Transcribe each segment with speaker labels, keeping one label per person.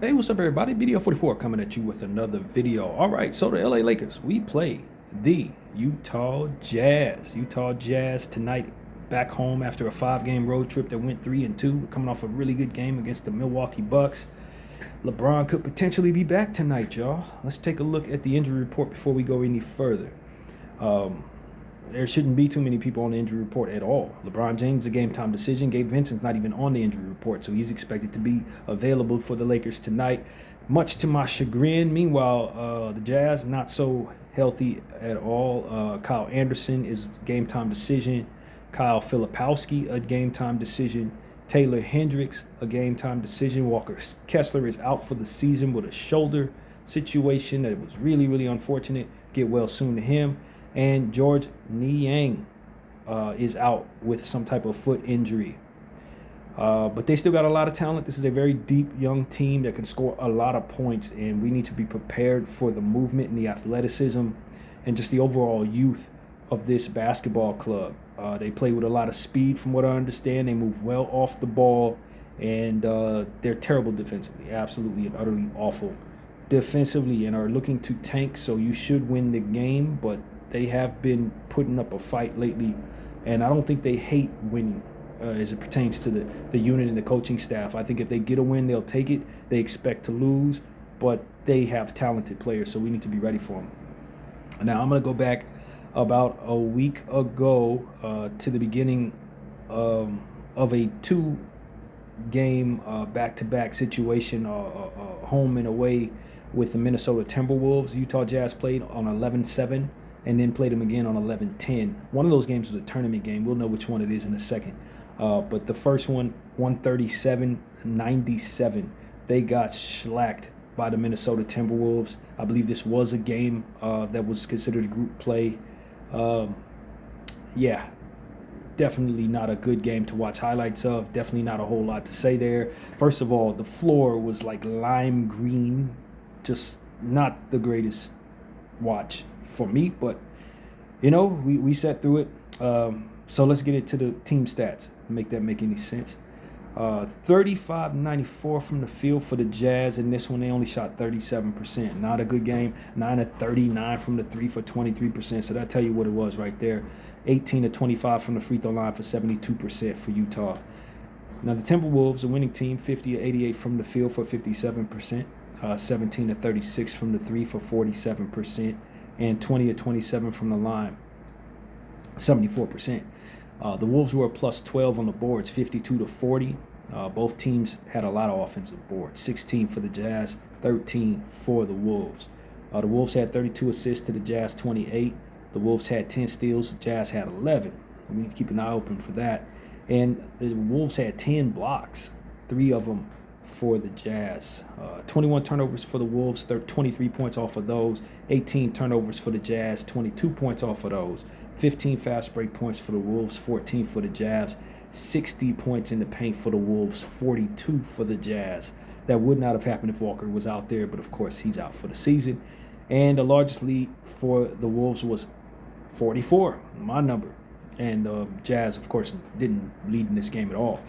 Speaker 1: Hey, what's up, everybody? BDO 44 coming at you with another video. All right, so the LA Lakers, we play the Utah Jazz. Utah Jazz tonight, back home after a 5-game road trip that went 3-2. We're coming off a really good game against the Milwaukee Bucks. LeBron could potentially be back tonight, y'all. Let's take a look at the injury report before we go any further. There shouldn't be too many people on the injury report at all. LeBron James, a game-time decision. Gabe Vincent's not even on the injury report, so he's expected to be available for the Lakers tonight, much to my chagrin. Meanwhile, the Jazz, not so healthy at all. Kyle Anderson is game-time decision. Kyle Filipowski, a game-time decision. Taylor Hendricks, a game-time decision. Walker Kessler is out for the season with a shoulder situation that was really, really unfortunate. Get well soon to him. And George Niang is out with some type of foot injury. But they still got a lot of talent. This is a very deep, young team that can score a lot of points, and we need to be prepared for the movement and the athleticism and just the overall youth of this basketball club. They play with a lot of speed, from what I understand. They move well off the ball, and they're terrible defensively, absolutely and utterly awful defensively, and are looking to tank, so you should win the game, but they have been putting up a fight lately, and I don't think they hate winning as it pertains to the unit and the coaching staff. I think if they get a win, they'll take it. They expect to lose, but they have talented players, so we need to be ready for them. Now, I'm going to go back about a week ago to the beginning of a two-game back-to-back situation, home and away with the Minnesota Timberwolves. Utah Jazz played on 11-7 and then played them again on 11-10. One of those games was a tournament game. We'll know which one it is in a second. But the first one, 137-97, they got shellacked by the Minnesota Timberwolves. I believe this was a game that was considered a group play. Yeah, definitely not a good game to watch highlights of. Definitely not a whole lot to say there. First of all, the floor was like lime green, just not the greatest watch for me, but we sat through it. So let's get into the team stats, make that make any sense. 35-94 from the field for the Jazz. In this one, they only shot 37%. Not a good game. 9-39 from the three for 23%. So that tell you what it was right there. 18-25 from the free throw line for 72% for Utah. Now the Timberwolves, a winning team, 50-88 from the field for 57%. 17-36 from the three for 47%. And 20-27 from the line, 74%. The Wolves were a plus 12 on the boards, 52-40. Both teams had a lot of offensive boards, 16 for the Jazz, 13 for the Wolves. The Wolves had 32 assists to the Jazz 28. The Wolves had 10 steals, the Jazz had 11. We need to keep an eye open for that. And the Wolves had 10 blocks, 3 of them for the Jazz. 21 turnovers for the Wolves, 23 points off of those. 18 turnovers for the Jazz, 22 points off of those. 15 fast break points for the Wolves, 14 for the Jazz. 60 points in the paint for the Wolves, 42 for the Jazz. That would not have happened if Walker was out there, but of course he's out for the season. And the largest lead for the Wolves was 44, my number. And Jazz, of course, didn't lead in this game at all.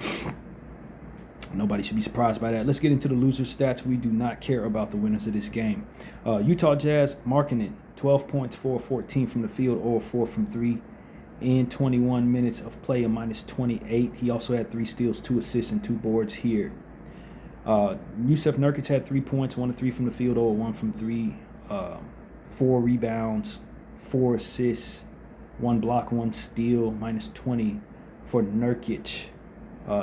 Speaker 1: Nobody should be surprised by that. Let's get into the loser stats. We do not care about the winners of this game. Utah Jazz, Markkanen, 12 points, 4-14 from the field, or 4 from 3 in 21 minutes of play, a minus 28. He also had 3 steals, 2 assists, and 2 boards here. Jusuf Nurkic had 3 points, 1 of 3 from the field, or 1 from 3, 4 rebounds, 4 assists, 1 block, 1 steal, minus 20 for Nurkic.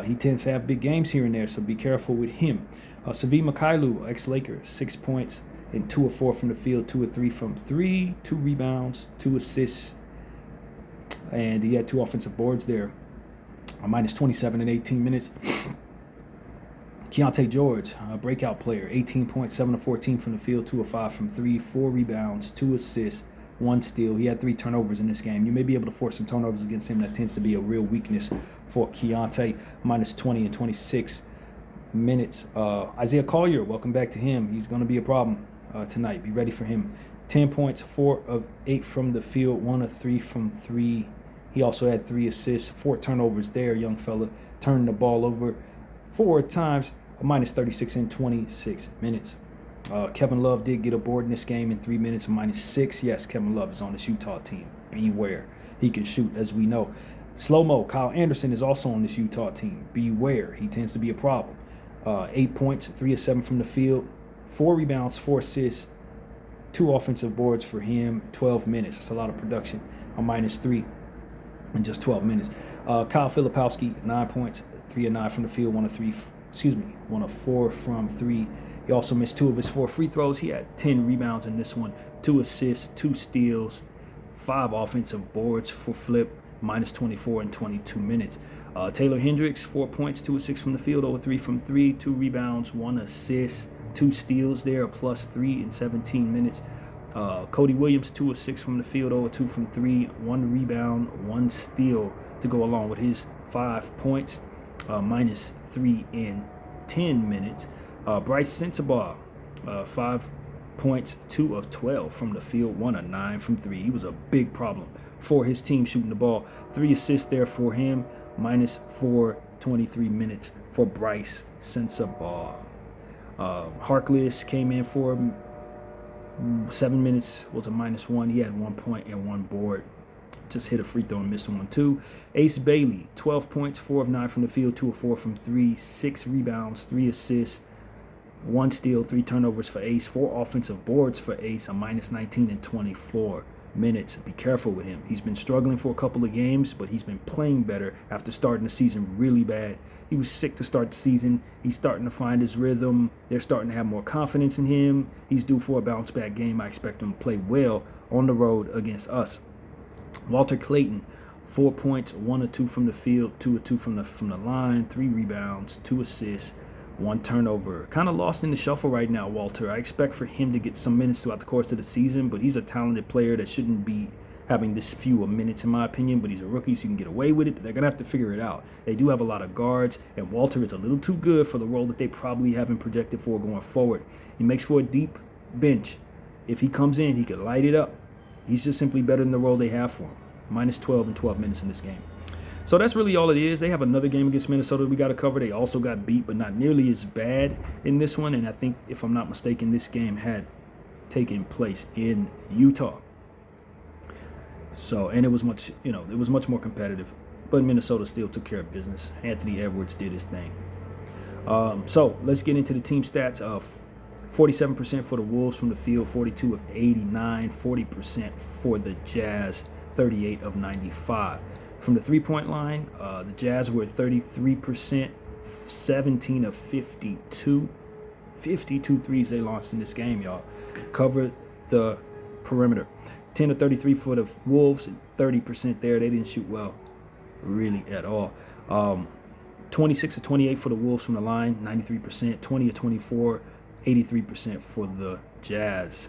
Speaker 1: He tends to have big games here and there, so be careful with him. Svi Mykhailiuk, ex-Laker, 6 points and 2 of 4 from the field, 2 of 3 from 3, 2 rebounds, 2 assists, and he had 2 offensive boards there. Minus 27 in 18 minutes. Keyonte George, a breakout player, 18 points, 7 of 14 from the field, 2 of 5 from 3, 4 rebounds, 2 assists, 1 steal. He had 3 turnovers in this game. You may be able to force some turnovers against him. That tends to be a real weakness for Keyonte. Minus 20 in 26 minutes. Isaiah Collier, welcome back to him. He's going to be a problem tonight. Be ready for him. 10 points, 4 of 8 from the field, 1 of 3 from 3. He also had 3 assists, 4 turnovers there, young fella. Turned the ball over 4 times. minus 36 in 26 minutes. Kevin Love did get aboard in this game in 3 minutes, -6. Yes, Kevin Love is on this Utah team. Beware. He can shoot, as we know. Slow-mo, Kyle Anderson is also on this Utah team. Beware. He tends to be a problem. 8 points, 3 of 7 from the field, 4 rebounds, 4 assists, 2 offensive boards for him, 12 minutes. That's a lot of production. A -3 in just 12 minutes. Kyle Filipowski, 9 points, 3 of 9 from the field, 1 of 4 from 3. He also missed 2 of his 4 free throws. He had 10 rebounds in this one, 2 assists, 2 steals, 5 offensive boards for Flip, -24 in 22 minutes. Taylor Hendricks, 4 points, 2 of 6 from the field, 0 of 3 from 3, 2 rebounds, 1 assist, 2 steals there, +3 in 17 minutes. Cody Williams, 2 of 6 from the field, 0 of 2 from 3, 1 rebound, 1 steal to go along with his 5 points, -3 in 10 minutes. Bryce Sensabaugh, 5 points, 2 of 12 from the field, 1 of 9 from 3. He was a big problem for his team shooting the ball. 3 assists there for him, -4, 23 minutes for Bryce Sensabaugh. Harkless came in for 7 minutes, was a -1. He had 1 point and 1 board. Just hit a free throw and missed one too. Ace Bailey, 12 points, 4 of 9 from the field, 2 of 4 from 3, 6 rebounds, 3 assists, 1 steal, 3 turnovers for Ace, 4 offensive boards for Ace, a -19 in 24 minutes. Be careful with him. He's been struggling for a couple of games, but he's been playing better after starting the season really bad. He was sick to start the season. He's starting to find his rhythm. They're starting to have more confidence in him. He's due for a bounce-back game. I expect him to play well on the road against us. Walter Clayton, 4 points, 1 of 2 from the field, 2 of 2 from the line, 3 rebounds, 2 assists, 1 turnover. Kind of lost in the shuffle right now, Walter. I expect for him to get some minutes throughout the course of the season, but he's a talented player that shouldn't be having this few minutes in my opinion, but he's a rookie, so you can get away with it, but they're going to have to figure it out. They do have a lot of guards, and Walter is a little too good for the role that they probably haven't projected for going forward. He makes for a deep bench. If he comes in, he could light it up. He's just simply better than the role they have for him. -12 in 12 minutes in this game. So that's really all it is. They have another game against Minnesota we got to cover. They also got beat, but not nearly as bad in this one. And I think, if I'm not mistaken, this game had taken place in Utah. So, and it was much more competitive. But Minnesota still took care of business. Anthony Edwards did his thing. So let's get into the team stats of 47% for the Wolves from the field, 42 of 89, 40% for the Jazz, 38 of 95. From the three-point line, the Jazz were 33%, 17 of 52. 52 threes they launched in this game, y'all. Covered the perimeter. 10 of 33 for the Wolves, 30% there. They didn't shoot well, really, at all. 26 of 28 for the Wolves from the line, 93%. 20 of 24, 83% for the Jazz.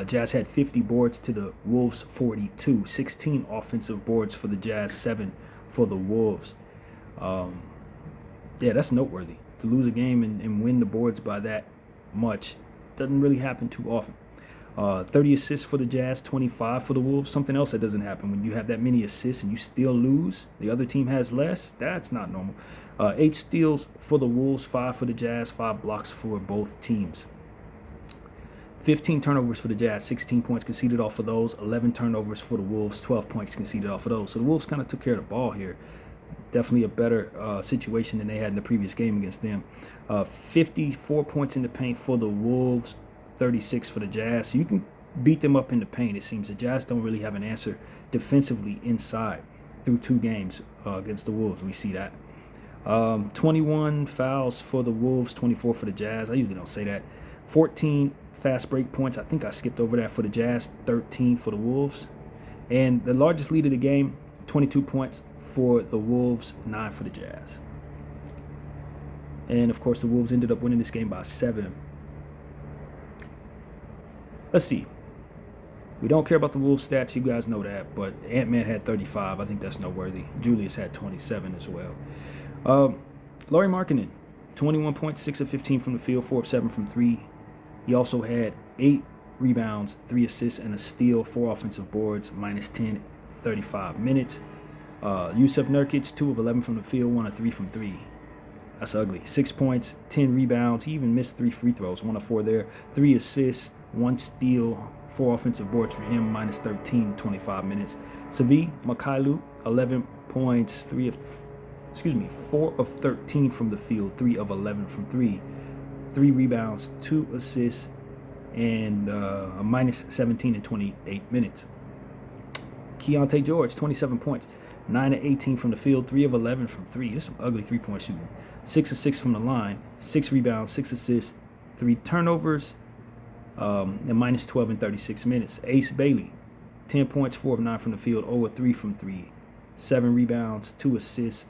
Speaker 1: Jazz had 50 boards to the Wolves 42. 16 offensive boards for the Jazz, 7 for the Wolves. Yeah, that's noteworthy. To lose a game and win the boards by that much doesn't really happen too often. 30 assists for the Jazz, 25 for the Wolves. Something else that doesn't happen when you have that many assists and you still lose. The other team has less. That's not normal. 8 steals for the Wolves, 5 for the Jazz, 5 blocks for both teams. 15 turnovers for the Jazz, 16 points conceded off of those. 11 turnovers for the Wolves, 12 points conceded off of those. So the Wolves kind of took care of the ball here. Definitely a better situation than they had in the previous game against them. 54 points in the paint for the Wolves, 36 for the Jazz. So you can beat them up in the paint, it seems. The Jazz don't really have an answer defensively inside through 2 games against the Wolves. We see that. 21 fouls for the Wolves, 24 for the Jazz. I usually don't say that. 14 fast break points. I think I skipped over that for the Jazz, 13 for the Wolves. And the largest lead of the game, 22 points for the Wolves, 9 for the Jazz. And, of course, the Wolves ended up winning this game by 7. Let's see. We don't care about the Wolves stats. You guys know that. But Ant-Man had 35. I think that's noteworthy. Julius had 27 as well. Lauri Markkanen, 21 points, 6 of 15 from the field, 4 of 7 from 3. He also had 8 rebounds, 3 assists, and a steal, 4 offensive boards, -10, 35 minutes. Jusuf Nurkic, 2 of 11 from the field, 1 of 3 from 3. That's ugly. 6 points, 10 rebounds. He even missed 3 free throws, 1 of 4 there. 3 assists, 1 steal, 4 offensive boards for him, minus 13, 25 minutes. Svi Mykhailiuk, 11 points, 4 of 13 from the field, 3 of 11 from 3. 3 rebounds, 2 assists, and a minus 17 in 28 minutes. Keyonte George, 27 points, 9 of 18 from the field, 3 of 11 from 3. This is some ugly 3-point shooting. 6 of 6 from the line, 6 rebounds, 6 assists, 3 turnovers, and minus 12 in 36 minutes. Ace Bailey, 10 points, 4 of 9 from the field, 0 of 3 from 3. 7 rebounds, 2 assists,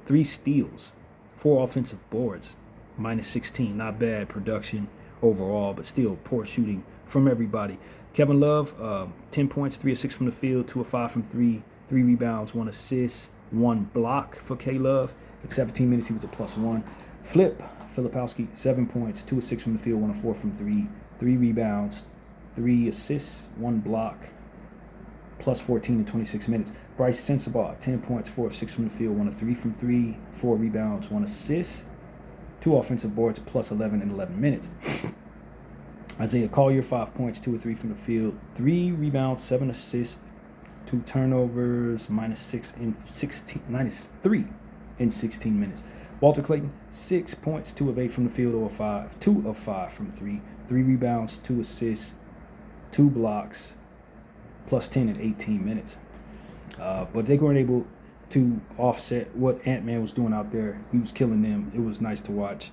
Speaker 1: 3 steals, 4 offensive boards, minus 16. Not bad production overall, but still poor shooting from everybody. Kevin Love, 10 points, 3 of 6 from the field, 2 of 5 from 3, 3 rebounds, 1 assist, 1 block for K-Love. In 17 minutes, he was a +1. Filipowski, 7 points, 2 of 6 from the field, 1 of 4 from 3, 3 rebounds, 3 assists, 1 block, +14 in 26 minutes. Bryce Sensabaugh, 10 points, 4 of 6 from the field, 1 of 3 from 3, 4 rebounds, 1 assist, 2 offensive boards, +11 in 11 minutes. Isaiah Collier, 5 points, 2 of 3 from the field, 3 rebounds, 7 assists, 2 turnovers, -3 in 16 minutes. Walter Clayton, 6 points, 2 of 8 from the field, 2 of 5 from 3, 3 rebounds, 2 assists, 2 blocks, +10 in 18 minutes. But they weren't able to offset what Ant-Man was doing out there. He was killing them. It was nice to watch.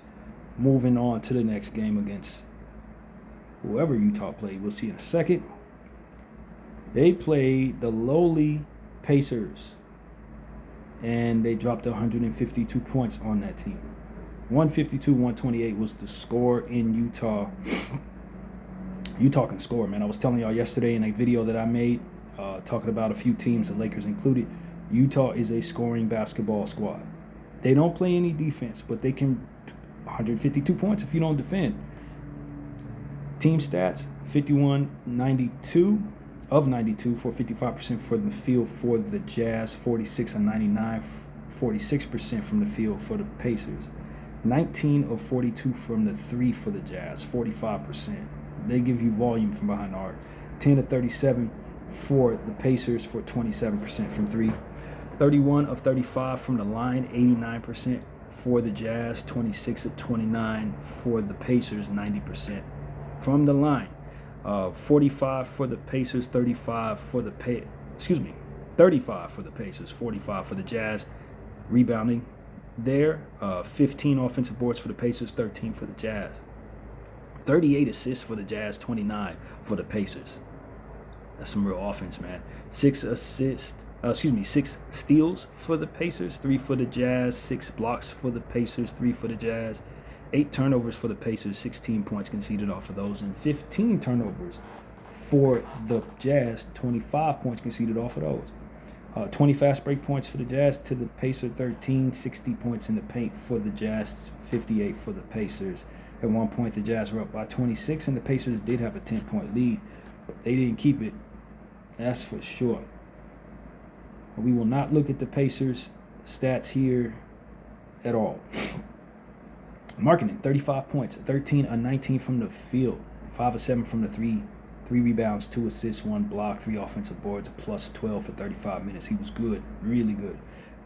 Speaker 1: Moving on to the next game against whoever Utah played. We'll see in a second. They played the lowly Pacers, and they dropped 152 points on that team. 152-128 was the score in Utah. Utah can score, man. I was telling y'all yesterday in a video that I made, talking about a few teams, the Lakers included. Utah is a scoring basketball squad. They don't play any defense, but they can 152 points if you don't defend. Team stats, 51-92 of 92 for 55% from the field for the Jazz, 46 of 99, 46% from the field for the Pacers. 19 of 42 from the 3 for the Jazz, 45%. They give you volume from behind the arc. 10 of 37 for the Pacers for 27% from 3. 31 of 35 from the line, 89% for the Jazz. 26 of 29 for the Pacers, 90% from the line. 45 for the Pacers, 35 for the 35 for the Pacers, 45 for the Jazz. Rebounding there, 15 offensive boards for the Pacers, 13 for the Jazz. 38 assists for the Jazz, 29 for the Pacers. That's some real offense, man. 6 steals for the Pacers, 3 for the Jazz. 6 blocks for the Pacers, 3 for the Jazz. 8 turnovers for the Pacers, 16 points conceded off of those, and 15 turnovers for the Jazz, 25 points conceded off of those. 20 fast break points for the Jazz to the Pacers, 13, 60 points in the paint for the Jazz, 58 for the Pacers. At one point, the Jazz were up by 26, and the Pacers did have a 10-point lead, but they didn't keep it. That's for sure. We will not look at the Pacers' stats here at all. Marketing, 35 points, 13 of 19 from the field, 5 of 7 from the 3, 3 rebounds, 2 assists, 1 block, 3 offensive boards, +12 for 35 minutes. He was good, really good.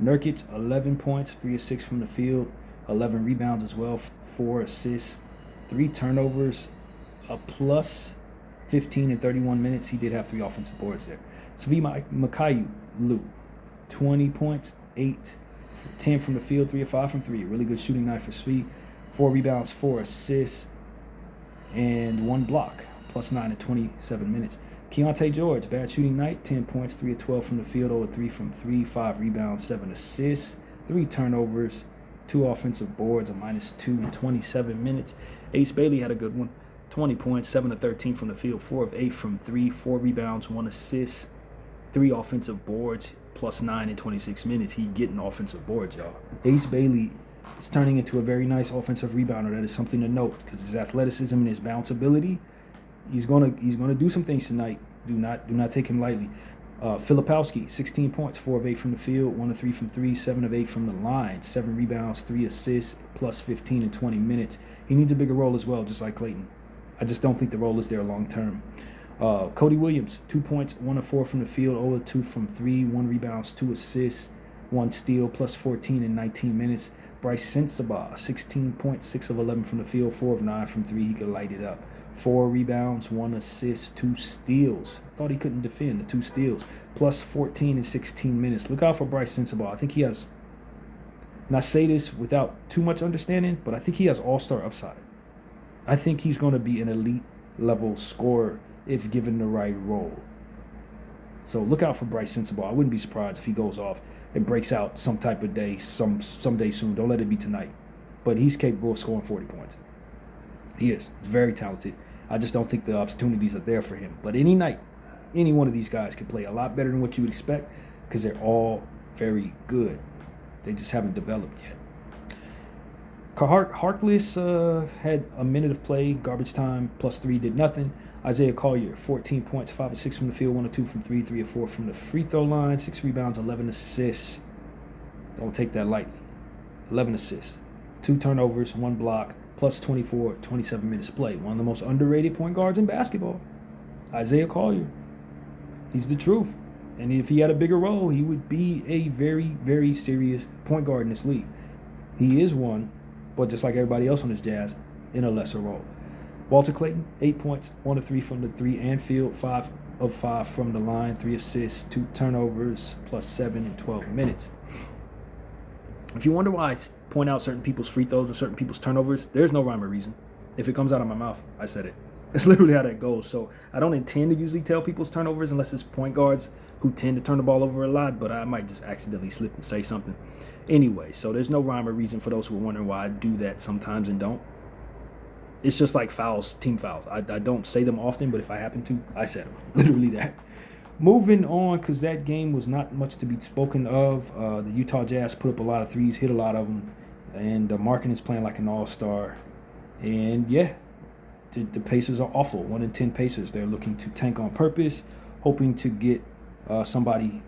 Speaker 1: Nurkic, 11 points, 3 of 6 from the field, 11 rebounds as well, 4 assists, 3 turnovers, a +15 in 31 minutes. He did have 3 offensive boards there. Svi Mykhailiuk, 20 points, 10 from the field, 3 of 5 from 3. Really good shooting night for Svi. 4 rebounds, 4 assists, and 1 block, +9 in 27 minutes. Keyonte George, bad shooting night, 10 points, 3 of 12 from the field, 0 of 3 from 3, 5 rebounds, 7 assists, 3 turnovers, 2 offensive boards, a -2 in 27 minutes. Ace Bailey had a good one, 20 points, 7 of 13 from the field, 4 of 8 from 3, 4 rebounds, 1 assist, 3 offensive boards, +9 in 26 minutes. He getting offensive boards, y'all. Ace Bailey is turning into a very nice offensive rebounder. That is something to note because his athleticism and his bounce ability, he's gonna do some things tonight. Do not take him lightly. Filipowski, 16 points, 4 of 8 from the field, 1 of 3 from 3, 7 of 8 from the line, 7 rebounds, 3 assists, plus 15 in 20 minutes. He needs a bigger role as well, just like Clayton. I just don't think the role is there long term. Cody Williams, 2 points, 1 of 4 from the field, 0 of 2 from 3, 1 rebounds, 2 assists, 1 steal, plus 14 in 19 minutes. Bryce Sensabaugh, 16 points, 6 of 11 from the field, 4 of 9 from 3. He could light it up. 4 rebounds, 1 assist, 2 steals. Thought he couldn't defend the 2 steals. Plus 14 in 16 minutes. Look out for Bryce Sensabaugh. I think he has, and I say this without too much understanding, but I think he has all-star upside. I think he's going to be an elite level scorer if given the right role. So look out for Bryce Sensabaugh. I wouldn't be surprised if he goes off and breaks out some type of day, someday soon. Don't let it be tonight. But he's capable of scoring 40 points. He is. He's very talented. I just don't think the opportunities are there for him. But any night, any one of these guys can play a lot better than what you would expect because they're all very good. They just haven't developed yet. Harkless had a minute of play, garbage time, plus 3, did nothing. Isaiah Collier, 14 points, 5 of 6 from the field, 1 of 2 from 3, 3 of 4 from the free throw line, 6 rebounds, 11 assists. Don't take that lightly. 11 assists, 2 turnovers, 1 block, plus 24, 27 minutes play. One of the most underrated point guards in basketball. Isaiah Collier. He's the truth. And if he had a bigger role, he would be a very, very serious point guard in this league. He is one, but just like everybody else on this Jazz, in a lesser role. Walter Clayton, 8 points, 1 of 3 from the 3 and field, 5 of 5 from the line, 3 assists, 2 turnovers, plus 7 in 12 minutes. If you wonder why I point out certain people's free throws and certain people's turnovers, there's no rhyme or reason. If it comes out of my mouth, I said it. That's literally how that goes. So I don't intend to usually tell people's turnovers unless it's point guards who tend to turn the ball over a lot, but I might just accidentally slip and say something. Anyway, so there's no rhyme or reason for those who are wondering why I do that sometimes and don't. It's just like fouls, team fouls. I don't say them often, but if I happen to, I said them. Literally that. Moving on, because that game was not much to be spoken of. The Utah Jazz put up a lot of threes, hit a lot of them, and Markkanen is playing like an all-star. And yeah, the Pacers are awful. 1-10 Pacers. They're looking to tank on purpose, hoping to get somebody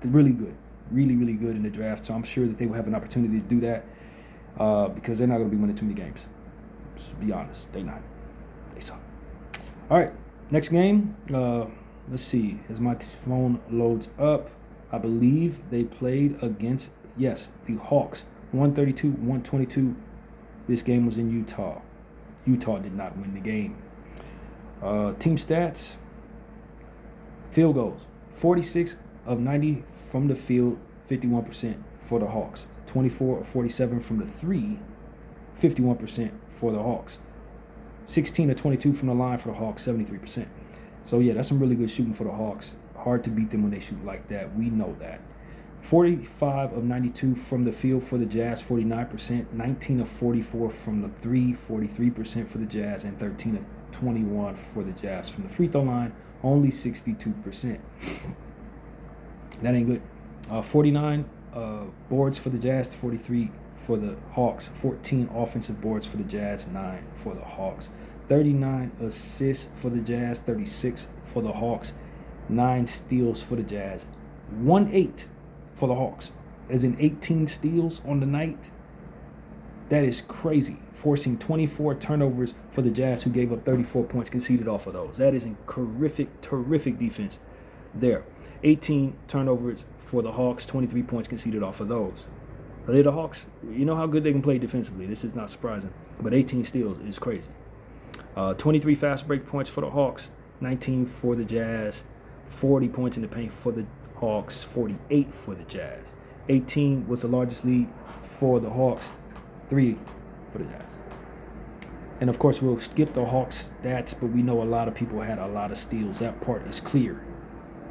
Speaker 1: really good, really, really good in the draft. So I'm sure that they will have an opportunity to do that because they're not going to be winning too many games. To be honest, they're not. They suck. All right, next game. Let's see. As my phone loads up, I believe they played against, the Hawks. 132-122. This game was in Utah. Utah did not win the game. Team stats. Field goals. 46 of 90 from the field, 51% for the Hawks. 24 of 47 from the 3, 51% for the Hawks. 16 of 22 from the line for the Hawks, 73%. So, yeah, that's some really good shooting for the Hawks. Hard to beat them when they shoot like that. We know that. 45 of 92 from the field for the Jazz, 49%. 19 of 44 from the 3, 43% for the Jazz. And 13 of 21 for the Jazz from the free throw line, only 62%. That ain't good. 49 boards for the Jazz, 43 for the Hawks. 14 offensive boards for the Jazz, 9 for the Hawks. 39 assists for the Jazz, 36 for the Hawks. 9 steals for the Jazz. 1-8 for the Hawks. As in 18 steals on the night. That is crazy. Forcing 24 turnovers for the Jazz, who gave up 34 points conceded off of those. That is a terrific defense there. 18 turnovers for the Hawks, 23 points conceded off of those. Are they the Hawks? You know how good they can play defensively. This is not surprising. But 18 steals is crazy. 23 fast break points for the Hawks, 19 for the Jazz, 40 points in the paint for the Hawks, 48 for the Jazz. 18 was the largest lead for the Hawks, 3 for the Jazz. And, of course, we'll skip the Hawks stats, but we know a lot of people had a lot of steals. That part is clear.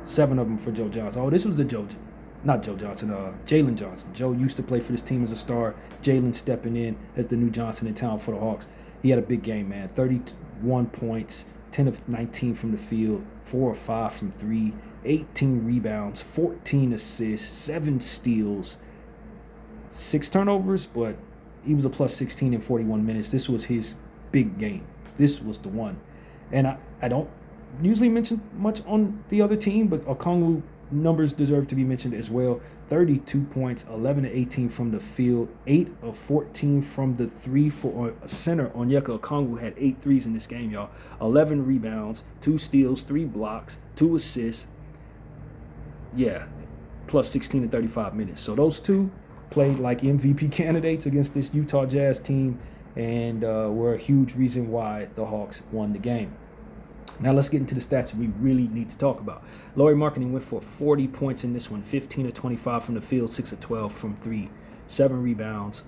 Speaker 1: 7 of them for Joe Johnson. Oh, this was the Jalen Johnson. Joe used to play for this team as a star. Jalen stepping in as the new Johnson in town for the Hawks. He had a big game, man. 31 points, 10 of 19 from the field, 4 of 5 from 3, 18 rebounds, 14 assists, 7 steals, 6 turnovers, but he was a plus 16 in 41 minutes. This was his big game. This was the one. And I don't usually mention much on the other team, but Okongwu numbers deserve to be mentioned as well. 32 points, 11 to 18 from the field, 8 of 14 from the three for center. Onyeka Okongwu had 8 threes in this game, y'all. 11 rebounds, 2 steals, 3 blocks, 2 assists. Yeah, plus 16 to 35 minutes. So those two played like MVP candidates against this Utah Jazz team and were a huge reason why the Hawks won the game. Now let's get into the stats we really need to talk about. Lauri Markkanen went for 40 points in this one, 15 to 25 from the field, 6 of 12 from 3, 7 rebounds,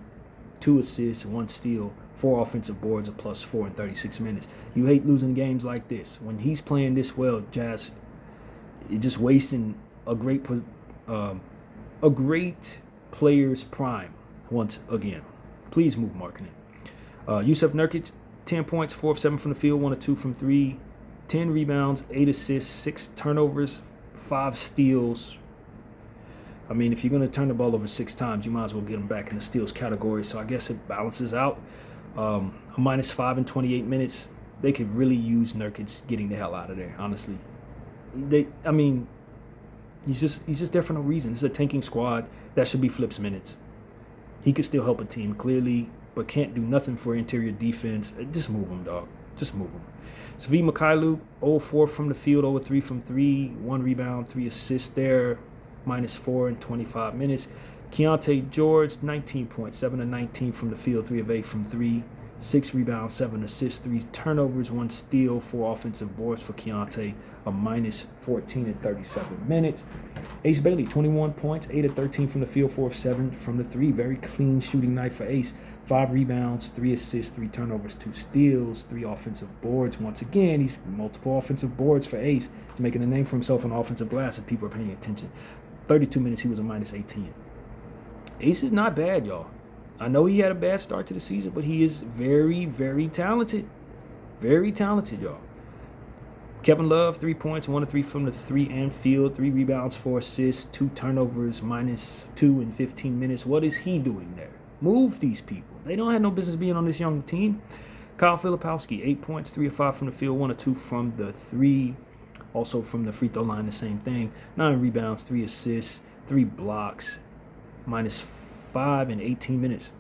Speaker 1: 2 assists, 1 steal, 4 offensive boards, a plus 4 in 36 minutes. You hate losing games like this. When he's playing this well, Jazz, you're just wasting a great player's prime once again. Please move Markkanen. Jusuf Nurkic, 10 points, 4 of 7 from the field, 1 of 2 from 3, 10 rebounds, 8 assists, 6 turnovers, 5 steals. I mean, if you're going to turn the ball over 6 times, you might as well get him back in the steals category. So I guess it balances out. A -5 in 28 minutes. They could really use Nurkic getting the hell out of there, honestly. He's just there for no reason. This is a tanking squad. That should be Flip's minutes. He could still help a team, clearly, but can't do nothing for interior defense. Just move him, dog. Just move him. Svi Mykhailiuk, 0-4 from the field, 0-3 from 3, 1 rebound, 3 assists there, -4 in 25 minutes. Keontae George, 19 points, 7 of 19 from the field, 3 of 8 from 3, 6 rebounds, 7 assists, 3 turnovers, 1 steal, 4 offensive boards for Keontae, a -14 in 37 minutes. Ace Bailey, 21 points, 8 of 13 from the field, 4 of 7 from the 3. Very clean shooting night for Ace. 5 rebounds, 3 assists, 3 turnovers, 2 steals, 3 offensive boards. Once again, he's multiple offensive boards for Ace. He's making a name for himself on the offensive glass if people are paying attention. 32 minutes, he was a -18. Ace is not bad, y'all. I know he had a bad start to the season, but he is very, very talented. Very talented, y'all. Kevin Love, 3 points, 1 of 3 from the 3 and field, 3 rebounds, 4 assists, 2 turnovers, -2 in 15 minutes. What is he doing there? Move these people. They don't have no business being on this young team. Kyle Filipowski, 8 points, 3 of 5 from the field, 1 of 2 from the 3. Also from the free throw line, the same thing. 9 rebounds, 3 assists, 3 blocks, -5 in 18 minutes.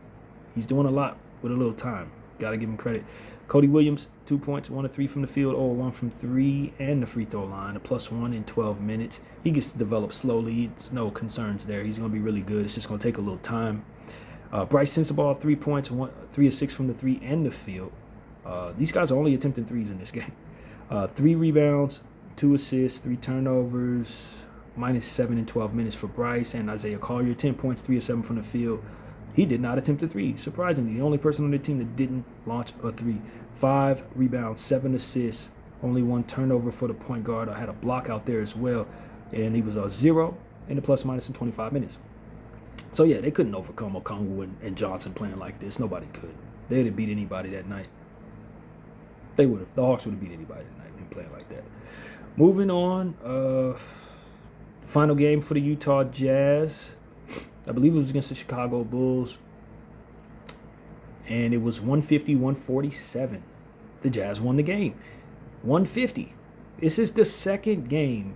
Speaker 1: He's doing a lot with a little time. Got to give him credit. Cody Williams, 2 points, 1 of 3 from the field, 0 of 1 from 3, and the free throw line, a +1 in 12 minutes. He gets to develop slowly. There's no concerns there. He's going to be really good. It's just going to take a little time. Bryce Sensabaugh, 3 points, 3 of 6 from the 3 and the field. These guys are only attempting threes in this game. 3 rebounds, 2 assists, 3 turnovers, -7 in 12 minutes for Bryce. And Isaiah Collier, 10 points, 3 of 7 from the field. He did not attempt a 3, surprisingly. The only person on the team that didn't launch a 3. 5 rebounds, 7 assists, only 1 turnover for the point guard. I had a block out there as well. And he was a 0 in the ± in 25 minutes. So, yeah, they couldn't overcome Okongwu and Johnson playing like this. Nobody could. They'd have beat anybody that night. They would have. The Hawks would have beat anybody that night when playing like that. Moving on, final game for the Utah Jazz. I believe it was against the Chicago Bulls. And it was 150-147. The Jazz won the game. 150. This is the second game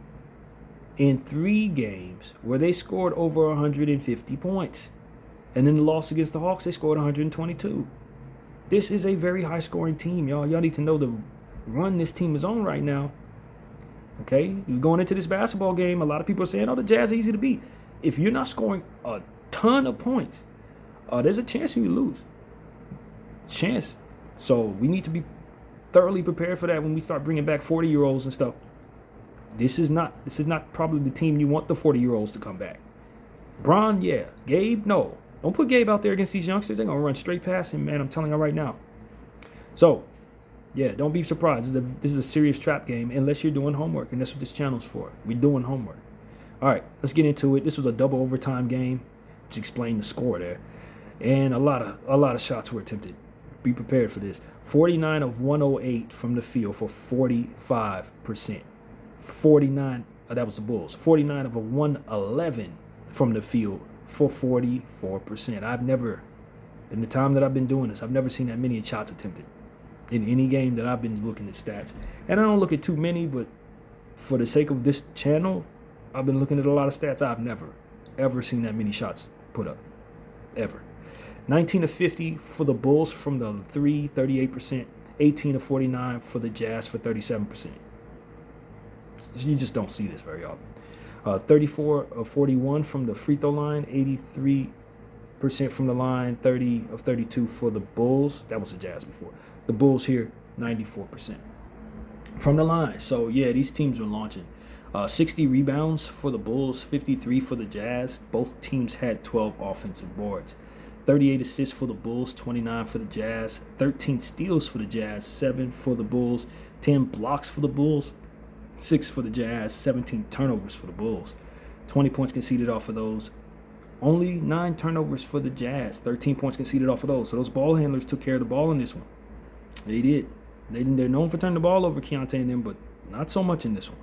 Speaker 1: in 3 games where they scored over 150 points. And then the loss against the Hawks, they scored 122. This is a very high-scoring team, y'all. Y'all need to know the run this team is on right now. Okay? You're going into this basketball game, a lot of people are saying, oh, the Jazz are easy to beat. If you're not scoring a ton of points, there's a chance you lose. It's a chance. So we need to be thoroughly prepared for that when we start bringing back 40-year-olds and stuff. This is not probably the team you want the 40-year-olds to come back. Bron, yeah. Gabe, no. Don't put Gabe out there against these youngsters. They're going to run straight past him, man. I'm telling you right now. So, yeah, don't be surprised. This is a serious trap game unless you're doing homework, and that's what this channel's for. We're doing homework. All right, let's get into it. This was a double overtime game, to explain the score there. And a lot of shots were attempted. Be prepared for this. 49 of 108 from the field for 45%. 49, that was the Bulls. 49 of a 111 from the field for 44%. I've never, in the time that I've been doing this, I've never seen that many shots attempted in any game that I've been looking at stats. And I don't look at too many, but for the sake of this channel, I've been looking at a lot of stats. I've never, ever seen that many shots put up. Ever. 19 of 50 for the Bulls from the 3, 38%. 18 of 49 for the Jazz for 37%. You just don't see this very often. 34 of 41 from the free throw line. 83% from the line. 30 of 32 for the Bulls. That was the Jazz before. The Bulls here, 94% from the line. So, yeah, these teams are launching. 60 rebounds for the Bulls, 53 for the Jazz. Both teams had 12 offensive boards. 38 assists for the Bulls, 29 for the Jazz. 13 steals for the Jazz, 7 for the Bulls. 10 blocks for the Bulls, 6 for the Jazz. 17 turnovers for the Bulls. 20 points conceded off of those. Only 9 turnovers for the Jazz. 13 points conceded off of those. So those ball handlers took care of the ball in this one. They did. They're known for turning the ball over, Keontae and them, but not so much in this one.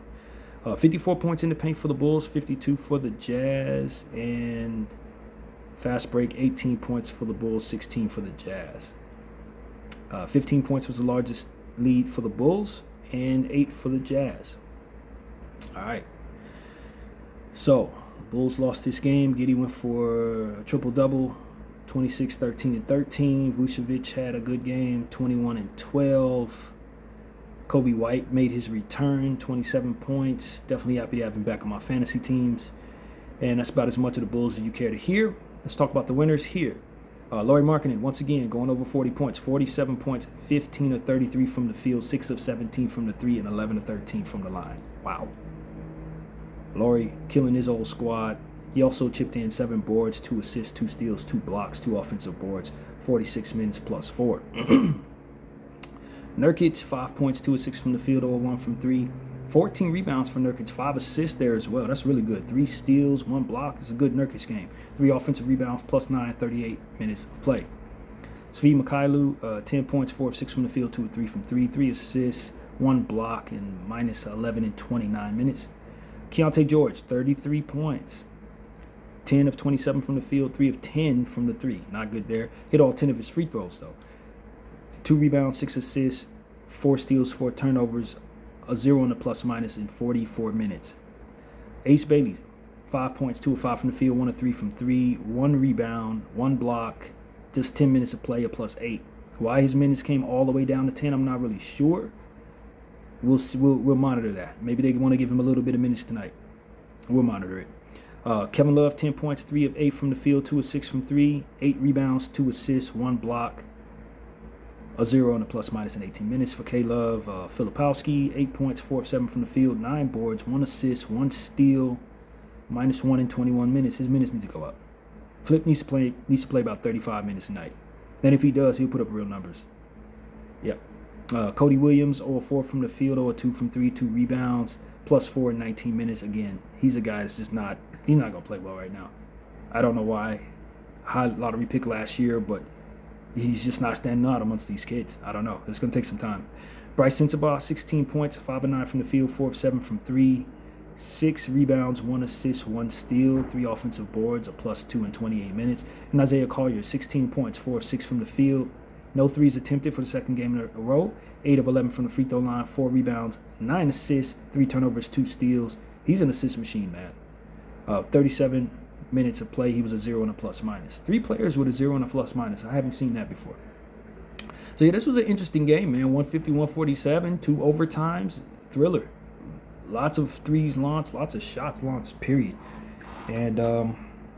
Speaker 1: 54 points in the paint for the Bulls, 52 for the Jazz, and fast break, 18 points for the Bulls, 16 for the Jazz. 15 points was the largest lead for the Bulls, and 8 for the Jazz. All right. So, the Bulls lost this game. Giddey went for a triple-double, 26, 13, and 13. Vucevic had a good game, 21 and 12. Kobe White made his return, 27 points. Definitely happy to have him back on my fantasy teams. And that's about as much of the Bulls as you care to hear. Let's talk about the winners here. Lauri Markkanen, once again, going over 40 points. 47 points, 15 of 33 from the field, 6 of 17 from the 3, and 11 of 13 from the line. Wow. Lauri killing his old squad. He also chipped in 7 boards, 2 assists, 2 steals, 2 blocks, 2 offensive boards, 46 minutes plus 4. Nurkic, 5 points, 2 of 6 from the field, 0 of 1 from 3. 14 rebounds for Nurkic, 5 assists there as well. That's really good. 3 steals, 1 block. It's a good Nurkic game. 3 offensive rebounds, plus 9, 38 minutes of play. Svi Mykhailiuk, 10 points, 4 of 6 from the field, 2 of 3 from 3. 3 assists, 1 block, and minus 11 in 29 minutes. Keontae George, 33 points. 10 of 27 from the field, 3 of 10 from the 3. Not good there. Hit all 10 of his free throws, though. 2 rebounds, 6 assists, 4 steals, 4 turnovers, a 0 in the plus minus in 44 minutes. Ace Bailey, 5 points, 2 of 5 from the field, 1 of 3 from 3, 1 rebound, 1 block, just 10 minutes of play, a plus 8. Why his minutes came all the way down to 10, I'm not really sure. We'll monitor that. Maybe they want to give him a little bit of minutes tonight. We'll monitor it. Kevin Love, 10 points, 3 of 8 from the field, 2 of 6 from 3, 8 rebounds, 2 assists, 1 block, a 0 in the plus minus in 18 minutes for K-Love. Filipowski, 8 points, 4 of 7 from the field, 9 boards, 1 assist, 1 steal, minus 1 in 21 minutes. His minutes need to go up. Flip needs to play about 35 minutes a night. Then if he does, he'll put up real numbers. Yep. Cody Williams, 0 of 4 from the field, 0 of 2 from 3, 2 rebounds, plus 4 in 19 minutes. Again, he's a guy that's just not – he's not going to play well right now. I don't know why. High lottery pick last year, but he's just not standing out amongst these kids. I don't know. It's going to take some time. Bryce Sensabaugh, 16 points, 5 of 9 from the field, 4 of 7 from 3, 6 rebounds, 1 assist, 1 steal, 3 offensive boards, a plus 2 in 28 minutes. And Isaiah Collier, 16 points, 4 of 6 from the field, no threes attempted for the second game in a row, 8 of 11 from the free throw line, 4 rebounds, 9 assists, 3 turnovers, 2 steals. He's an assist machine, man. 37 minutes of play, he was a 0 and a plus minus. 3 players with a 0 and a plus minus. I haven't seen that before. So, yeah, this was an interesting game, man. 150-147, 2 overtimes, thriller. Lots of threes launched, lots of shots launched, period. And,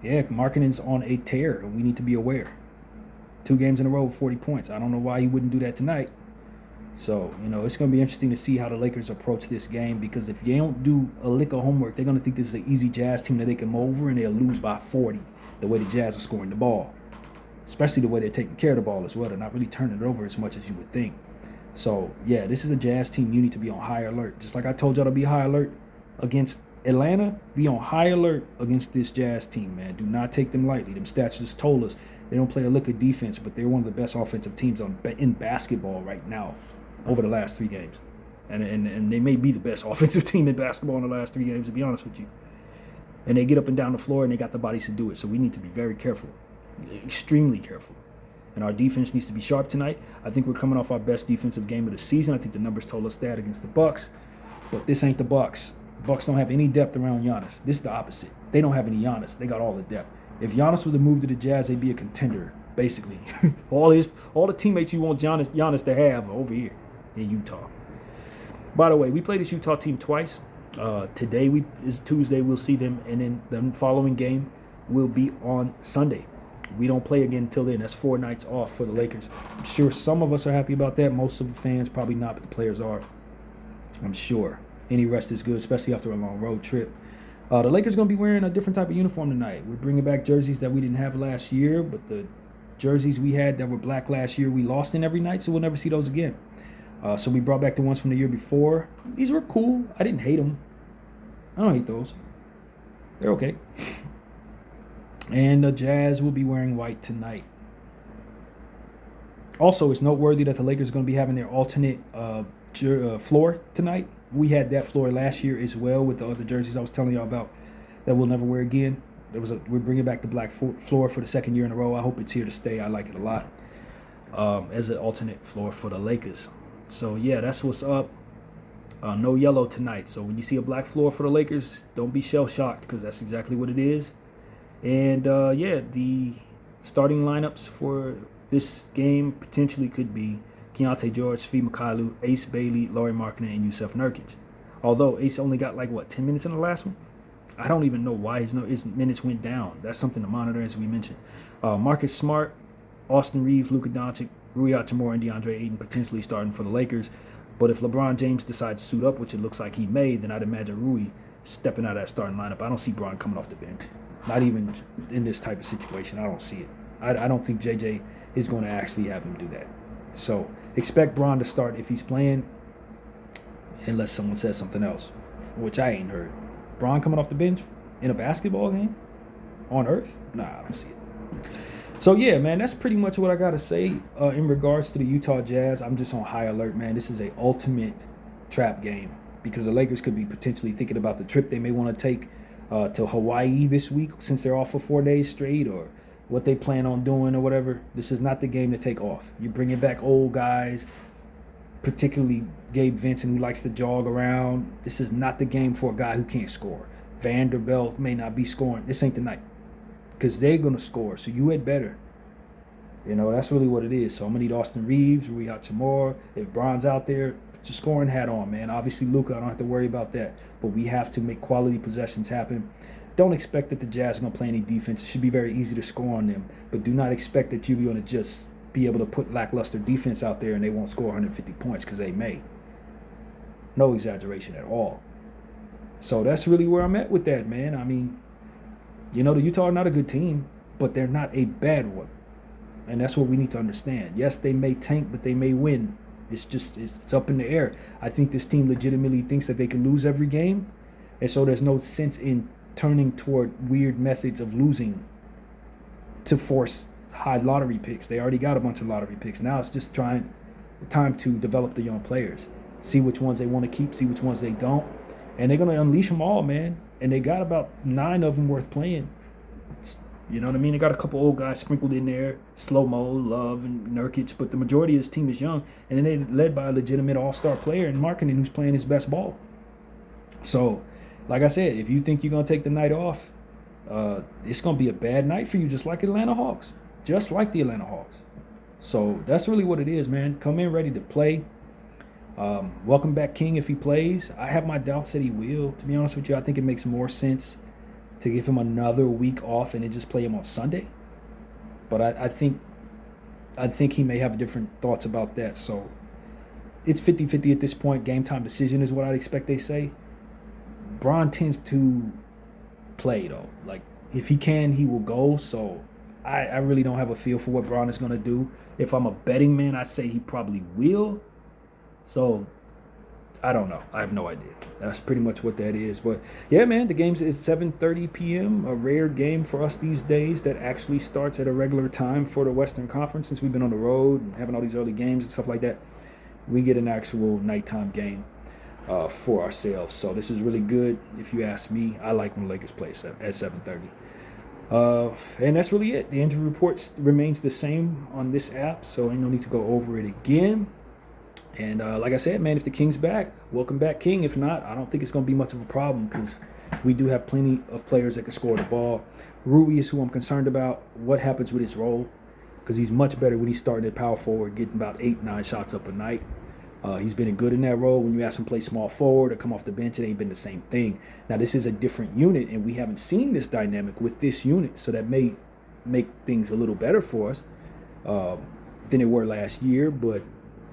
Speaker 1: yeah, Markkanen's on a tear, and we need to be aware. 2 games in a row with 40 points. I don't know why he wouldn't do that tonight. So, it's going to be interesting to see how the Lakers approach this game, because if they don't do a lick of homework, they're going to think this is an easy Jazz team that they can mow over, and they'll lose by 40 the way the Jazz are scoring the ball. Especially the way they're taking care of the ball as well. They're not really turning it over as much as you would think. So, yeah, this is a Jazz team you need to be on high alert. Just like I told y'all to be high alert against Atlanta, be on high alert against this Jazz team, man. Do not take them lightly. Them stats just told us they don't play a lick of defense, but they're one of the best offensive teams in basketball right now over the last 3 games. And they may be the best offensive team in basketball in the last 3 games, to be honest with you. And they get up and down the floor, and they got the bodies to do it. So we need to be very careful, extremely careful. And our defense needs to be sharp tonight. I think we're coming off our best defensive game of the season. I think the numbers told us that against the Bucks. But this ain't the Bucks. Bucks don't have any depth around Giannis. This is the opposite. They don't have any Giannis. They got all the depth. If Giannis would have moved to the Jazz, they'd be a contender, basically. all the teammates you want Giannis to have are over here in Utah. By the way, we played this Utah team twice. Today is Tuesday. We'll see them, and then the following game will be on Sunday. We don't play again until then. That's 4 nights off for the Lakers. I'm sure some of us are happy about that. Most of the fans probably not, but the players are. I'm sure. Any rest is good, especially after a long road trip. The Lakers going to be wearing a different type of uniform tonight. We're bringing back jerseys that we didn't have last year, but the jerseys we had that were black last year, we lost in every night, so we'll never see those again. So we brought back the ones from the year before. These were cool. I didn't hate them. I don't hate those. They're okay. And the Jazz will be wearing white tonight. Also, it's noteworthy that the Lakers are going to be having their alternate floor tonight. We had that floor last year as well with the other jerseys I was telling y'all about that we'll never wear again. We're bringing back the black floor for the second year in a row. I hope it's here to stay. I like it a lot as an alternate floor for the Lakers. So, yeah, that's what's up. No yellow tonight. So when you see a black floor for the Lakers, don't be shell-shocked because that's exactly what it is. And, yeah, the starting lineups for this game potentially could be Keontae George, Svi Mykhailiuk, Ace Bailey, Lauri Markkanen, and Jusuf Nurkic. Although Ace only got 10 minutes in the last one? I don't even know why his minutes went down. That's something to monitor, as we mentioned. Marcus Smart, Austin Reeves, Luka Doncic, Rui Hachimura, and DeAndre Ayton potentially starting for the Lakers. But if LeBron James decides to suit up, which it looks like he may, then I'd imagine Rui stepping out of that starting lineup. I don't see Bron coming off the bench. Not even in this type of situation. I don't see it. I don't think JJ is going to actually have him do that. So expect Bron to start if he's playing, unless someone says something else, which I ain't heard. Bron coming off the bench in a basketball game on Earth? Nah, I don't see it. So, yeah, man, that's pretty much what I got to say in regards to the Utah Jazz. I'm just on high alert, man. This is an ultimate trap game because the Lakers could be potentially thinking about the trip they may want to take to Hawaii this week since they're off for 4 days straight, or what they plan on doing or whatever. This is not the game to take off. You're bringing back old guys, particularly Gabe Vincent, who likes to jog around. This is not the game for a guy who can't score. Vanderbilt may not be scoring. This ain't the night because they're going to score, so you had better. You know, that's really what it is. So I'm going to need Austin Reeves, Rui Hachimura. If Bron's out there, put your scoring hat on, man. Obviously, Luka, I don't have to worry about that. But we have to make quality possessions happen. Don't expect that the Jazz are going to play any defense. It should be very easy to score on them. But do not expect that you're going to just be able to put lackluster defense out there and they won't score 150 points because they may. No exaggeration at all. So that's really where I'm at with that, man. I mean, you know, the Utah are not a good team, but they're not a bad one. And that's what we need to understand. Yes, they may tank, but they may win. It's up in the air. I think this team legitimately thinks that they can lose every game. And so there's no sense in turning toward weird methods of losing to force high lottery picks. They already got a bunch of lottery picks. Now it's just time to develop the young players. See which ones they want to keep, see which ones they don't. And they're going to unleash them all, man. And they got about 9 of them worth playing. You know what I mean? They got a couple old guys sprinkled in there, Slow-Mo, Love, and Nurkic, but the majority of this team is young. And then they're led by a legitimate all-star player in Markkanen who's playing his best ball. So, like I said, if you think you're going to take the night off, it's going to be a bad night for you, just like Atlanta Hawks. Just like the Atlanta Hawks. So, that's really what it is, man. Come in ready to play. Welcome back, King, if he plays. I have my doubts that he will. To be honest with you, I think it makes more sense to give him another week off and then just play him on Sunday. But I think he may have different thoughts about that. So it's 50-50 at this point. Game time decision is what I'd expect they say. Bron tends to play, though. Like, if he can, he will go. So I really don't have a feel for what Bron is going to do. If I'm a betting man, I'd say he probably will. So I don't know. I have no idea. That's pretty much what that is. But, yeah, man, the game's is 7:30 p.m., a rare game for us these days that actually starts at a regular time for the Western Conference. Since we've been on the road and having all these early games and stuff like that, we get an actual nighttime game for ourselves. So this is really good. If you ask me, I like when Lakers play at 7:30. And that's really it. The injury report remains the same on this app, so ain't no need to go over it again. And like I said, man, if the King's back, welcome back, King. If not, I don't think it's going to be much of a problem because we do have plenty of players that can score the ball. Rui is who I'm concerned about. What happens with his role? Because he's much better when he's starting at power forward, getting about 8-9 shots up a night. He's been good in that role. When you ask him to play small forward or come off the bench, it ain't been the same thing. Now, this is a different unit, and we haven't seen this dynamic with this unit, so that may make things a little better for us than it were last year, but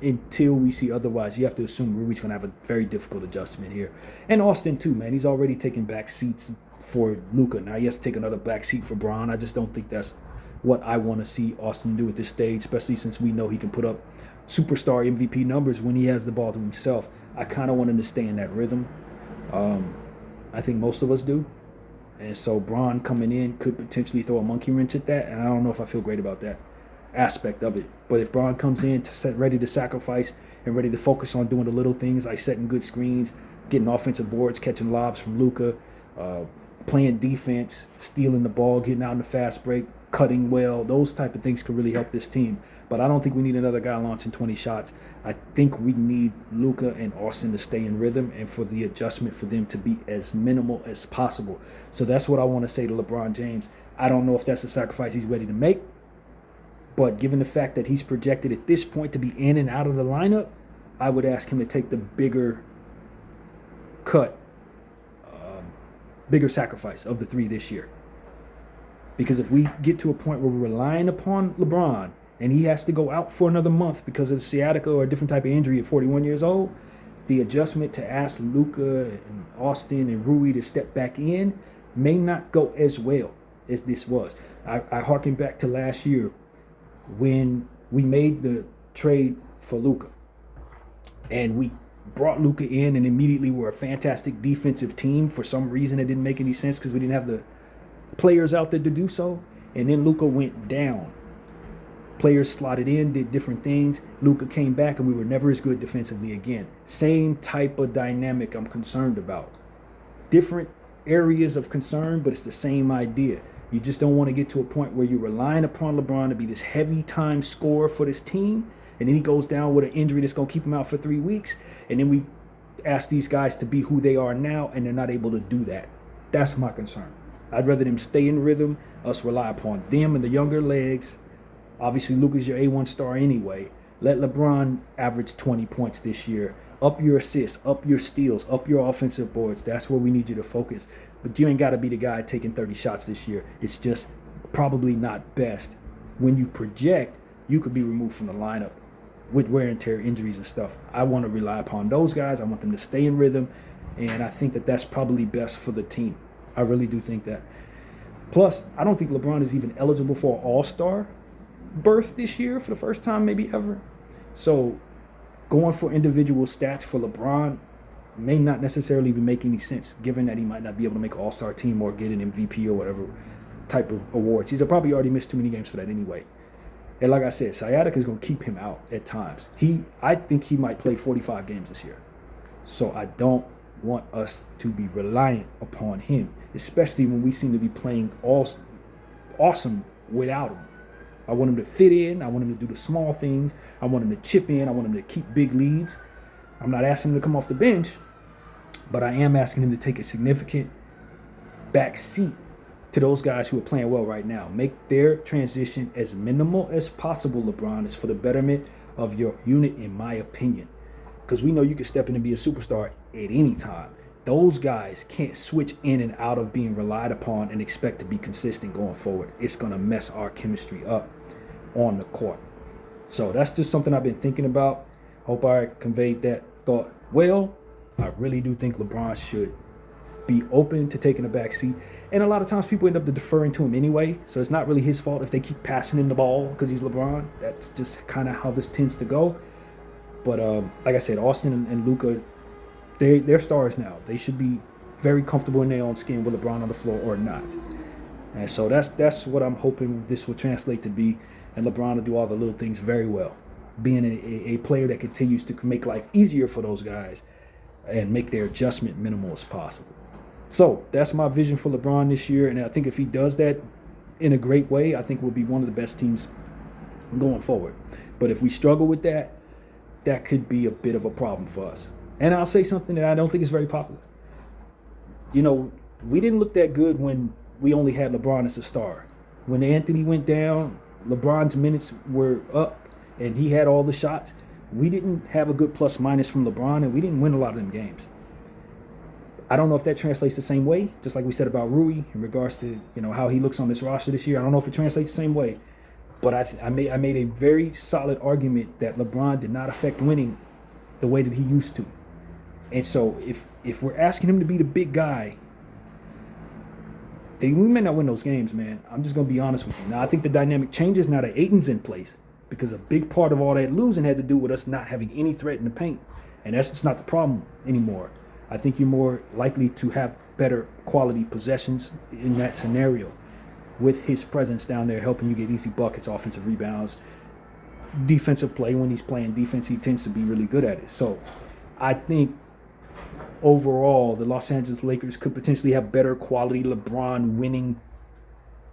Speaker 1: until we see otherwise, you have to assume Rui's going to have a very difficult adjustment here. And Austin, too, man. He's already taking back seats for Luka. Now, he has to take another back seat for Bron. I just don't think that's what I want to see Austin do at this stage, especially since we know he can put up superstar MVP numbers when he has the ball to himself. I kind of want him to stay in that rhythm. I think most of us do. And so Bron coming in could potentially throw a monkey wrench at that, and I don't know if I feel great about that aspect of it. But if Bron comes in ready to sacrifice and ready to focus on doing the little things like setting good screens, getting offensive boards, catching lobs from Luka, playing defense, stealing the ball, getting out in the fast break, cutting well, those type of things could really help this team. But I don't think we need another guy launching 20 shots. I think we need Luka and Austin to stay in rhythm and for the adjustment for them to be as minimal as possible. So that's what I want to say to LeBron James. I don't know if that's a sacrifice he's ready to make. But given the fact that he's projected at this point to be in and out of the lineup, I would ask him to take the bigger cut, bigger sacrifice of the three this year. Because if we get to a point where we're relying upon LeBron and he has to go out for another month because of sciatica or a different type of injury at 41 years old, the adjustment to ask Luka and Austin and Rui to step back in may not go as well as this was. I harken back to last year when we made the trade for Luka and we brought Luka in and immediately were a fantastic defensive team. For some reason it didn't make any sense because we didn't have the players out there to do so. And then Luka went down. Players slotted in, did different things. Luka came back and we were never as good defensively again. Same type of dynamic I'm concerned about. Different areas of concern, but it's the same idea. You just don't want to get to a point where you're relying upon LeBron to be this heavy time scorer for this team, and then he goes down with an injury that's going to keep him out for 3 weeks, and then we ask these guys to be who they are now, and they're not able to do that. That's my concern. I'd rather them stay in rhythm, us rely upon them and the younger legs. Obviously, Luka's your A1 star anyway. Let LeBron average 20 points this year. Up your assists, up your steals, up your offensive boards. That's where we need you to focus. But you ain't got to be the guy taking 30 shots this year. It's just probably not best. When you project, you could be removed from the lineup with wear and tear injuries and stuff. I want to rely upon those guys. I want them to stay in rhythm. And I think that that's probably best for the team. I really do think that. Plus, I don't think LeBron is even eligible for an all-star berth this year for the first time maybe ever. So going for individual stats for LeBron may not necessarily even make any sense, given that he might not be able to make an all-star team or get an MVP or whatever type of awards. He's probably already missed too many games for that anyway. And like I said, sciatica is going to keep him out at times. I think he might play 45 games this year. So I don't want us to be reliant upon him, especially when we seem to be playing awesome without him. I want him to fit in. I want him to do the small things. I want him to chip in. I want him to keep big leads. I'm not asking him to come off the bench, but I am asking him to take a significant back seat to those guys who are playing well right now. Make their transition as minimal as possible, LeBron. It's for the betterment of your unit, in my opinion. Because we know you can step in and be a superstar at any time. Those guys can't switch in and out of being relied upon and expect to be consistent going forward. It's going to mess our chemistry up on the court. So that's just something I've been thinking about. Hope I conveyed that thought well. I really do think LeBron should be open to taking a back seat. And a lot of times people end up deferring to him anyway. So it's not really his fault if they keep passing him the ball because he's LeBron. That's just kind of how this tends to go. But like I said, Austin and Luka, they're stars now. They should be very comfortable in their own skin with LeBron on the floor or not. And so that's what I'm hoping this will translate to be. And LeBron will do all the little things very well. Being a player that continues to make life easier for those guys and make their adjustment minimal as possible. So that's my vision for LeBron this year. And I think if he does that in a great way, I think we'll be one of the best teams going forward. But if we struggle with that, that could be a bit of a problem for us. And I'll say something that I don't think is very popular. You know, we didn't look that good when we only had LeBron as a star. When Anthony went down, LeBron's minutes were up and he had all the shots. We didn't have a good plus minus from LeBron, and we didn't win a lot of them games. I don't know if that translates the same way, just like we said about Rui in regards to, you know, how he looks on this roster this year. I don't know if it translates the same way, but I made a very solid argument that LeBron did not affect winning the way that he used to. And so if we're asking him to be the big guy, we may not win those games, man. I'm just going to be honest with you. Now, I think the dynamic changes now that Ayton's in place, because a big part of all that losing had to do with us not having any threat in the paint. And that's just not the problem anymore. I think you're more likely to have better quality possessions in that scenario with his presence down there helping you get easy buckets, offensive rebounds, defensive play. When he's playing defense, he tends to be really good at it. So I think overall, the Los Angeles Lakers could potentially have better quality LeBron winning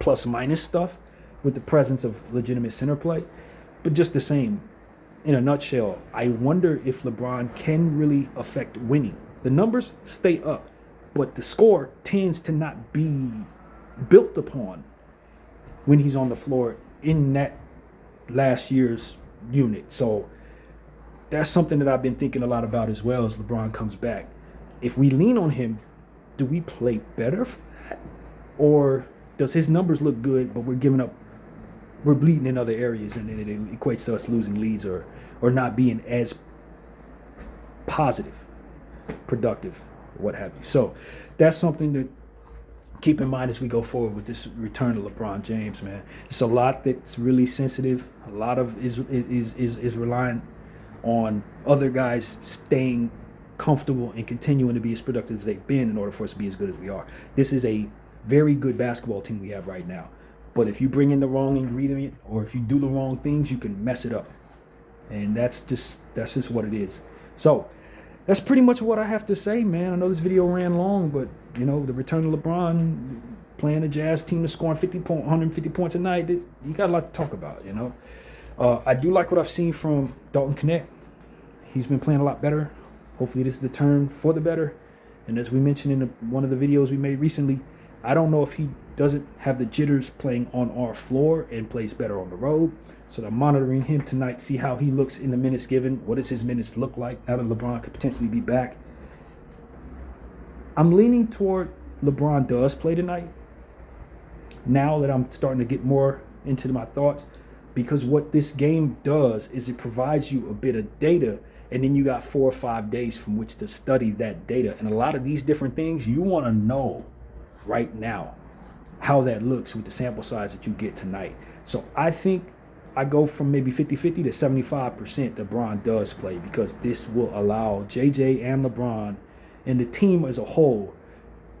Speaker 1: plus minus stuff with the presence of legitimate center play. But just the same, in a nutshell, I wonder if LeBron can really affect winning. The numbers stay up, but the score tends to not be built upon when he's on the floor in that last year's unit. So that's something that I've been thinking a lot about as well as LeBron comes back. If we lean on him, do we play better for that? Or does his numbers look good, but we're bleeding in other areas, and it equates to us losing leads or not being as positive, productive, what have you. So that's something to keep in mind as we go forward with this return to LeBron James, man. It's a lot that's really sensitive. A lot of is relying on other guys staying comfortable and continuing to be as productive as they've been in order for us to be as good as we are. This is a very good basketball team we have right now. But if you bring in the wrong ingredient or if you do the wrong things, you can mess it up. And that's just what it is. So that's pretty much what I have to say, man. I know this video ran long, but, you know, the return of LeBron, playing a Jazz team that's scoring 150 points a night, you got a lot to talk about, you know. I do like what I've seen from Dalton Knecht. He's been playing a lot better. Hopefully this is the turn for the better. And as we mentioned in one of the videos we made recently, I don't know if he doesn't have the jitters playing on our floor and plays better on the road. So I'm monitoring him tonight, see how he looks in the minutes given. What does his minutes look like now that LeBron could potentially be back? I'm leaning toward LeBron does play tonight. Now that I'm starting to get more into my thoughts, because what this game does is it provides you a bit of data, and then you got 4 or 5 days from which to study that data. And a lot of these different things you want to know right now how that looks with the sample size that you get tonight. So I think I go from maybe 50-50 to 75% that LeBron does play, because this will allow JJ and LeBron and the team as a whole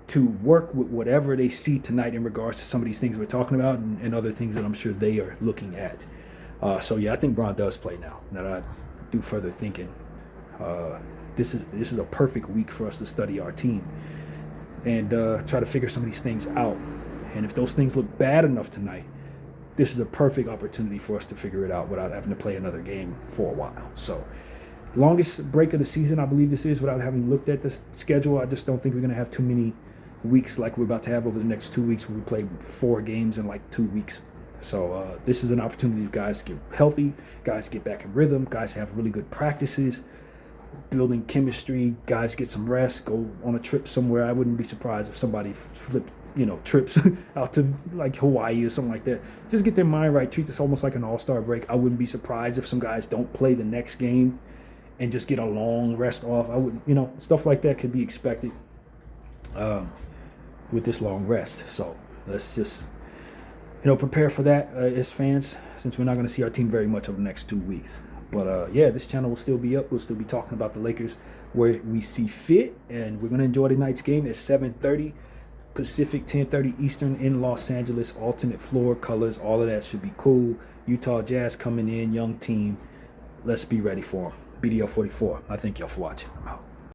Speaker 1: to work with whatever they see tonight in regards to some of these things we're talking about and other things that I'm sure they are looking at. So yeah, I think LeBron does play now that I do further thinking. This is a perfect week for us to study our team and try to figure some of these things out. And if those things look bad enough tonight, this is a perfect opportunity for us to figure it out without having to play another game for a while. So longest break of the season, I believe this is, without having looked at the schedule. I just don't think we're going to have too many weeks like we're about to have over the next 2 weeks, where we play 4 games in like 2 weeks. So this is an opportunity for guys to get healthy, guys get back in rhythm, guys have really good practices, building chemistry, guys get some rest, go on a trip somewhere. I wouldn't be surprised if somebody flipped, trips out to like Hawaii or something like that. Just get their mind right, treat this almost like an all-star break. I wouldn't be surprised if some guys don't play the next game and just get a long rest off. I wouldn't, stuff like that could be expected with this long rest. So let's just, prepare for that as fans, since we're not going to see our team very much over the next 2 weeks. But yeah, this channel will still be up. We'll still be talking about the Lakers where we see fit, and we're going to enjoy tonight's game at 7:30 Pacific, 10:30 Eastern in Los Angeles. Alternate floor colors, all of that should be cool. Utah Jazz coming in, young team. Let's be ready for them. BDL 44. I thank y'all for watching. I'm out.